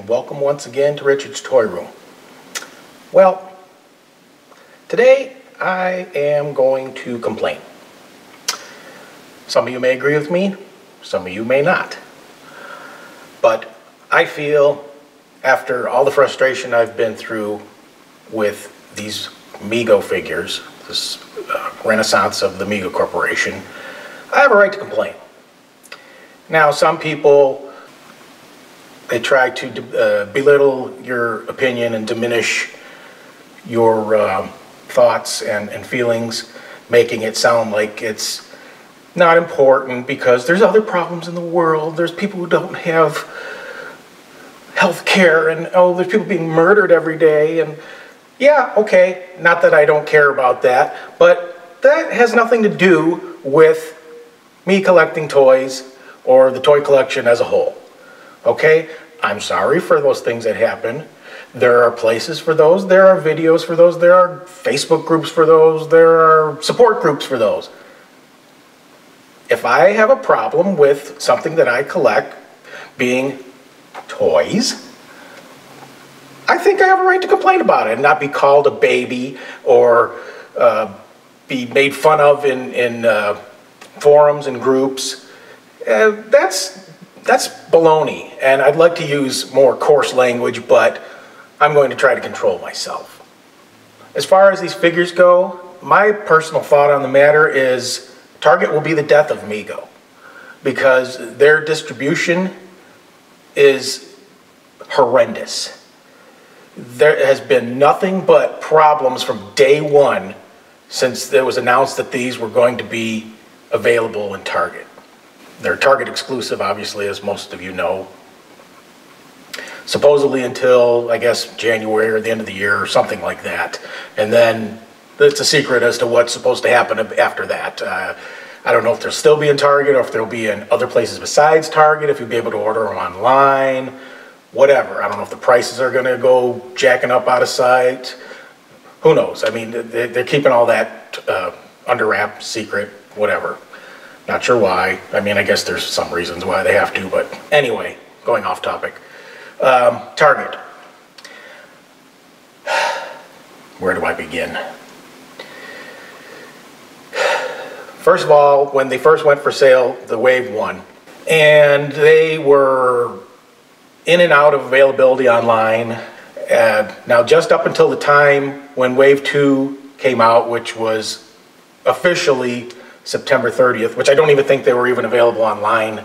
welcome once again to Richard's Toy Room. Well, today I am going to complain. Some of you may agree with me, some of you may not. But I feel, after all the frustration I've been through with these Mego figures, this renaissance of the Mego Corporation, I have a right to complain. Now, some people, they try to belittle your opinion and diminish your thoughts and feelings, making it sound like it's not important because there's other problems in the world. There's people who don't have health care, and oh, there's people being murdered every day. And yeah, okay, not that I don't care about that, but that has nothing to do with me collecting toys or the toy collection as a whole. Okay, I'm sorry for those things that happen. There are places for those, there are videos for those, there are Facebook groups for those, there are support groups for those. If I have a problem with something that I collect being toys, I think I have a right to complain about it and not be called a baby or be made fun of in forums and groups. That's baloney, and I'd like to use more coarse language, but I'm going to try to control myself. As far as these figures go, my personal thought on the matter is Target will be the death of Mego, because their distribution is horrendous. There has been nothing but problems from day one since it was announced that these were going to be available in Target. They're Target exclusive, obviously, as most of you know. Supposedly until, I guess, January or the end of the year or something like that. And then it's a secret as to what's supposed to happen after that. I don't know if they'll still be in Target or if they'll be in other places besides Target, if you'll be able to order them online, whatever. I don't know if the prices are going to go jacking up out of sight. Who knows? I mean, they're keeping all that under wrap, secret, whatever. Not sure why. I mean, I guess there's some reasons why they have to, but anyway, going off topic. Target. Where do I begin? First of all, when they first went for sale, the Wave 1, and they were in and out of availability online. Now, just up until the time when Wave 2 came out, which was officially September 30th, which I don't even think they were even available online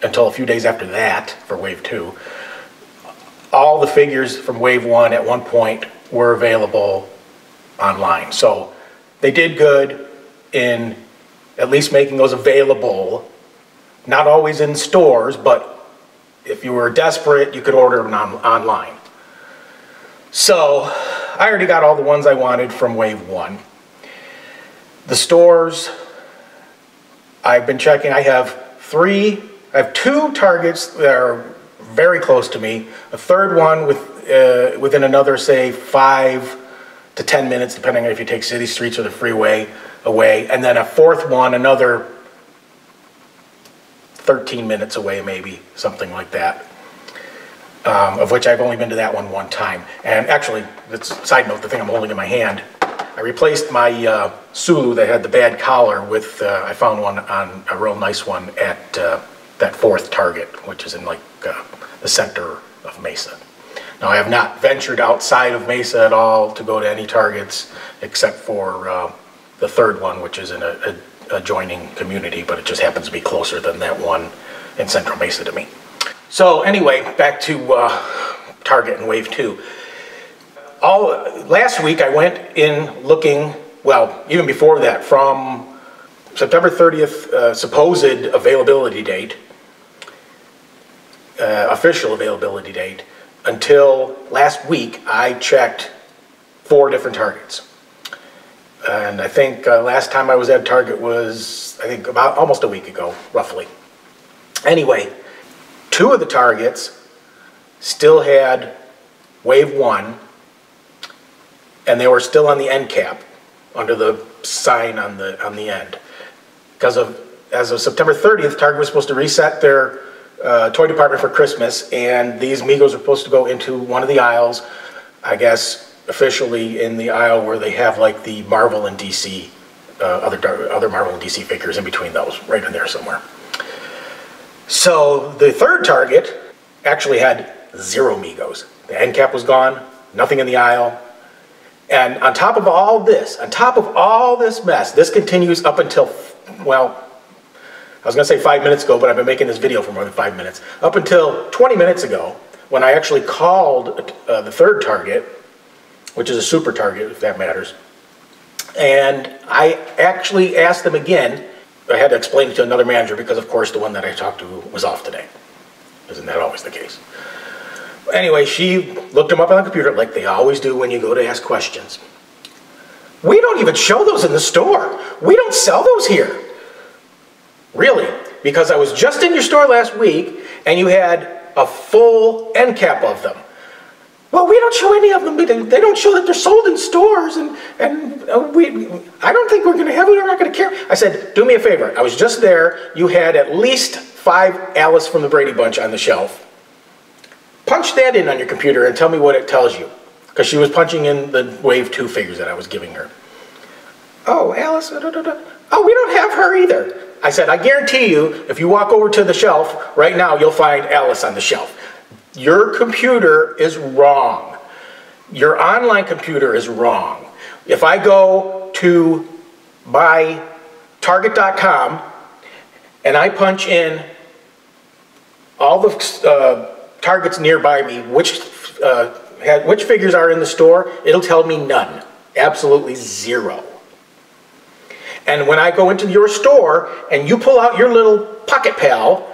until a few days after that for Wave 2. All the figures from Wave 1 at one point were available online. So they did good in at least making those available, not always in stores, but if you were desperate, you could order them online. So I already got all the ones I wanted from Wave 1. The stores, I've been checking. I have two Targets that are very close to me, a third one within another, say, 5 to 10 minutes, depending on if you take city streets or the freeway away, and then a fourth one, another 13 minutes away, maybe, something like that, of which I've only been to that one time. And actually, that's a side note, the thing I'm holding in my hand, I replaced my Sulu that had the bad collar with, I found one on a real nice one at that fourth Target, which is in like the center of Mesa. Now, I have not ventured outside of Mesa at all to go to any Targets except for the third one, which is in a adjoining community, but it just happens to be closer than that one in Central Mesa to me. So anyway, back to Target and Wave 2. Last week I went in looking, well, even before that, from September 30th supposed availability date, official availability date, until last week I checked 4 different Targets. And I think last time I was at Target was, I think, about almost a week ago, roughly. Anyway, 2 of the Targets still had Wave 1, and they were still on the end cap, under the sign on the end. Because as of September 30th, Target was supposed to reset their toy department for Christmas, and these Megos are supposed to go into one of the aisles, I guess officially in the aisle where they have like the Marvel and DC, other Marvel and DC figures in between those, right in there somewhere. So the third Target actually had 0 Megos. The end cap was gone, nothing in the aisle. And on top of all this mess, this continues up until, well, I was going to say 5 minutes ago, but I've been making this video for more than 5 minutes. Up until 20 minutes ago, when I actually called the third Target, which is a super Target, if that matters. And I actually asked them again. I had to explain it to another manager because, of course, the one that I talked to was off today. Isn't that always the case? Anyway, she looked them up on the computer like they always do when you go to ask questions. We don't even show those in the store. We don't sell those here. Really, because I was just in your store last week and you had a full end cap of them. Well, we don't show any of them. They don't show that they're sold in stores, and I don't think we're going to have it. We're not going to care. I said, do me a favor. I was just there. You had at least 5 Alice from the Brady Bunch on the shelf. Punch that in on your computer and tell me what it tells you. Because she was punching in the Wave 2 figures that I was giving her. Oh, Alice. Oh, we don't have her either. I said, I guarantee you, if you walk over to the shelf right now, you'll find Alice on the shelf. Your computer is wrong. Your online computer is wrong. If I go to Target.com and I punch in all the Targets nearby me, which figures are in the store, it'll tell me none. Absolutely 0. And when I go into your store and you pull out your little Pocket Pal,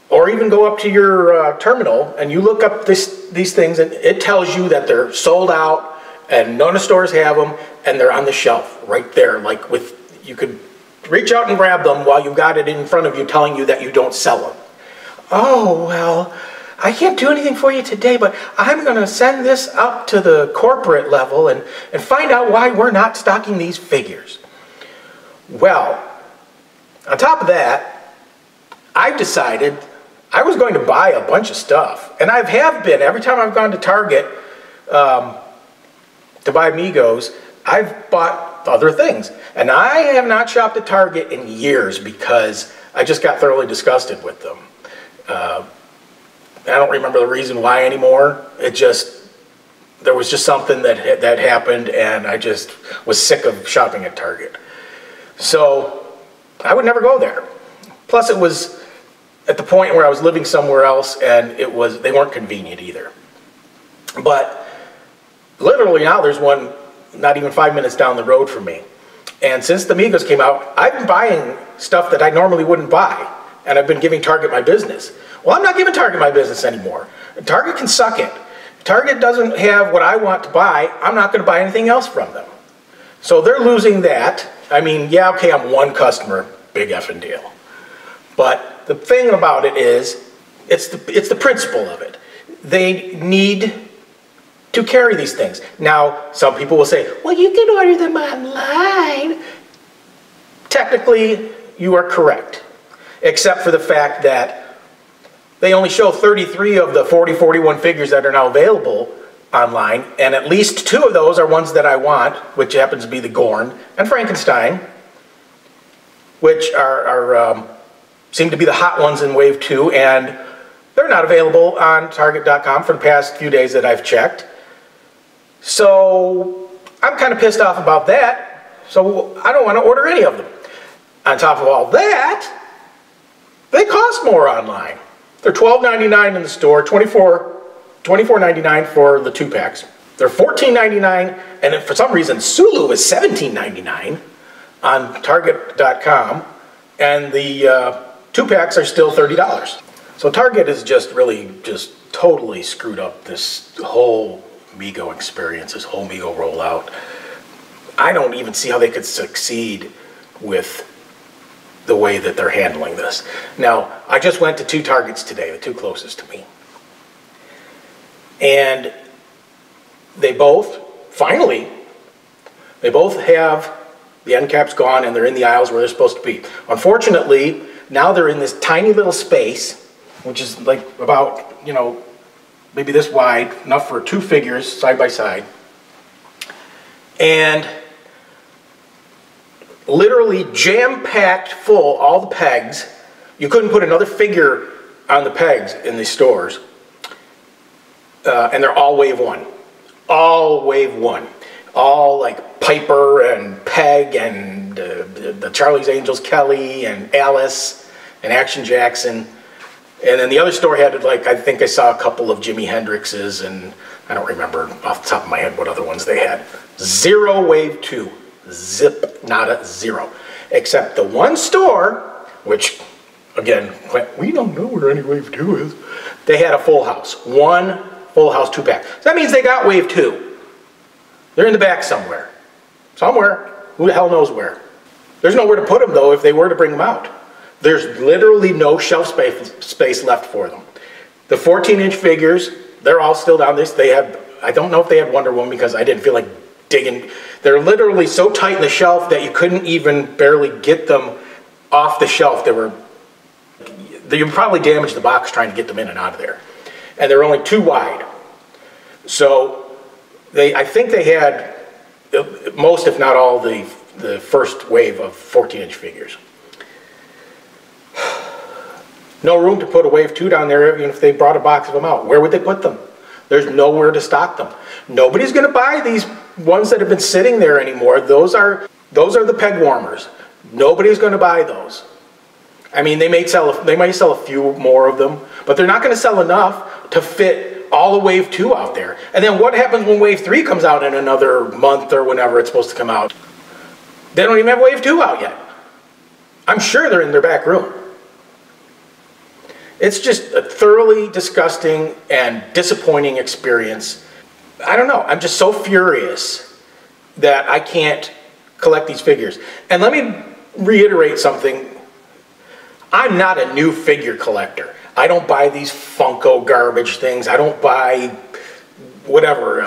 or even go up to your terminal and you look up these things, and it tells you that they're sold out and none of the stores have them, and they're on the shelf right there. Like you could reach out and grab them while you've got it in front of you telling you that you don't sell them. Oh, well, I can't do anything for you today, but I'm going to send this up to the corporate level and find out why we're not stocking these figures. Well, on top of that, I've decided I was going to buy a bunch of stuff. And I have been. Every time I've gone to Target to buy Megos, I've bought other things. And I have not shopped at Target in years because I just got thoroughly disgusted with them. I don't remember the reason why anymore. There was just something that happened, and I just was sick of shopping at Target. So I would never go there. Plus, it was at the point where I was living somewhere else, and they weren't convenient either. But literally now there's one not even 5 minutes down the road from me. And since the Megos came out, I've been buying stuff that I normally wouldn't buy, and I've been giving Target my business. Well, I'm not giving Target my business anymore. Target can suck it. If Target doesn't have what I want to buy, I'm not going to buy anything else from them. So they're losing that. I mean, yeah, okay, I'm one customer, big effing deal. But the thing about it is, it's the principle of it. They need to carry these things. Now, some people will say, well, you can order them online. Technically, you are correct, except for the fact that they only show 33 of the 41 figures that are now available online, and at least 2 of those are ones that I want, which happens to be the Gorn and Frankenstein, which seem to be the hot ones in Wave 2, and they're not available on Target.com for the past few days that I've checked. So I'm kind of pissed off about that, so I don't want to order any of them. On top of all that, they cost more online. They're $12.99 in the store, $24.99 for the 2-packs. They're $14.99, and for some reason Sulu is $17.99 on Target.com, and the 2-packs are still $30. So Target is just totally screwed up this whole Mego experience, this whole Mego rollout. I don't even see how they could succeed with the way that they're handling this. Now, I just went to 2 Targets today, the 2 closest to me. And they both, finally, they both have the end caps gone and they're in the aisles where they're supposed to be. Unfortunately, now they're in this tiny little space which is like about, you know, maybe this wide, enough for 2 figures side by side. And literally jam-packed full, all the pegs. You couldn't put another figure on the pegs in these stores. And they're all wave 1. All wave 1. All like Piper and Peg and the Charlie's Angels Kelly and Alice and Action Jackson. And then the other store had, like, I think I saw a couple of Jimi Hendrix's, and I don't remember off the top of my head what other ones they had. 0 wave 2. Zip, nada, 0. Except the one store, which, again, we don't know where any wave 2 is. They had a full house. 1 full house 2-pack. So that means they got wave 2. They're in the back somewhere. Somewhere. Who the hell knows where? There's nowhere to put them, though, if they were to bring them out. There's literally no shelf space left for them. The 14-inch figures, they're all still down this. They have, I don't know if they had Wonder Woman because I didn't feel like digging. They're literally so tight in the shelf that you couldn't even barely get them off the shelf. You probably damaged the box trying to get them in and out of there. And they're only 2 wide. So I think they had most, if not all, the first wave of 14-inch figures. No room to put a wave 2 down there, even if they brought a box of them out. Where would they put them? There's nowhere to stock them. Nobody's going to buy these ones that have been sitting there anymore. Those are the peg warmers. Nobody's going to buy those. I mean, they might sell a few more of them, but they're not going to sell enough to fit all the wave 2 out there. And then what happens when wave 3 comes out in another month or whenever it's supposed to come out? They don't even have wave 2 out yet. I'm sure they're in their back room. It's just a thoroughly disgusting and disappointing experience. I don't know. I'm just so furious that I can't collect these figures. And let me reiterate something. I'm not a new figure collector. I don't buy these Funko garbage things. I don't buy whatever,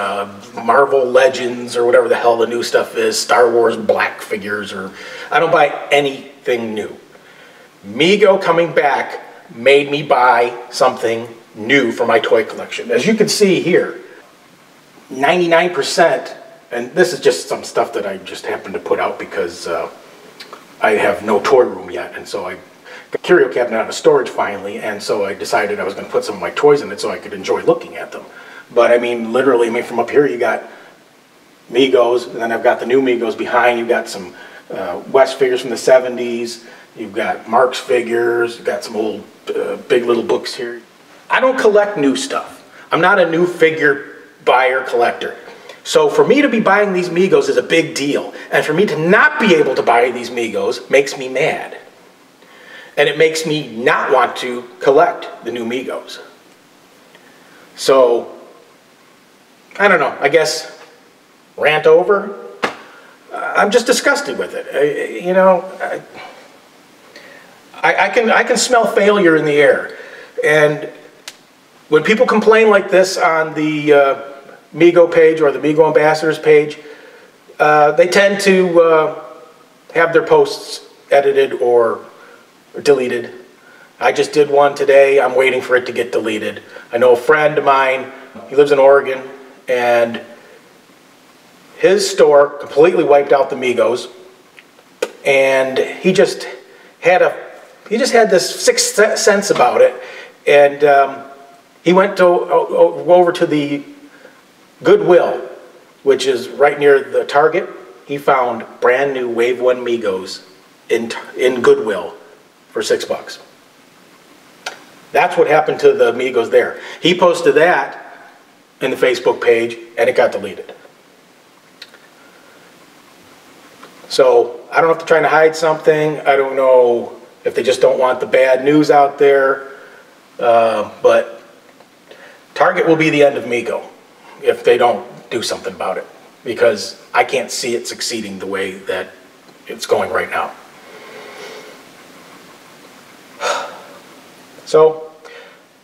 Marvel Legends or whatever the hell the new stuff is, Star Wars black figures, or I don't buy anything new. Mego coming back made me buy something new for my toy collection. As you can see here, 99%, and this is just some stuff that I just happened to put out because I have no toy room yet, and so I got a curio cabinet out of storage finally, and so I decided I was going to put some of my toys in it so I could enjoy looking at them. But I mean, literally, I mean, from up here you got Megos, and then I've got the new Megos behind. You've got some West figures from the 70s. You've got Mark's figures. You've got some old Big Little books here. I don't collect new stuff. I'm not a new figure buyer collector. So for me to be buying these Megos is a big deal. And for me to not be able to buy these Megos makes me mad. And it makes me not want to collect the new Megos. So, I don't know. I guess rant over. I'm just disgusted with it. You know, I can smell failure in the air. And when people complain like this on the Mego page or the Mego Ambassadors page, they tend to have their posts edited or deleted. I just did one today. I'm waiting for it to get deleted. I know a friend of mine, he lives in Oregon, and his store completely wiped out the Megos, and he just had this sixth sense about it, and he went over to the Goodwill, which is right near the Target. He found brand new Wave 1 Megos in Goodwill for $6. That's what happened to the Megos there. He posted that in the Facebook page, and it got deleted. So I don't know if they're trying to hide something. I don't know if they just don't want the bad news out there. But Target will be the end of Mego if they don't do something about it, because I can't see it succeeding the way that it's going right now. So,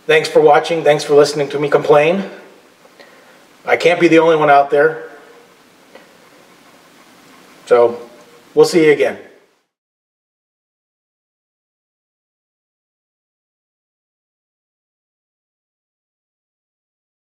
thanks for watching. Thanks for listening to me complain. I can't be the only one out there. So, we'll see you again.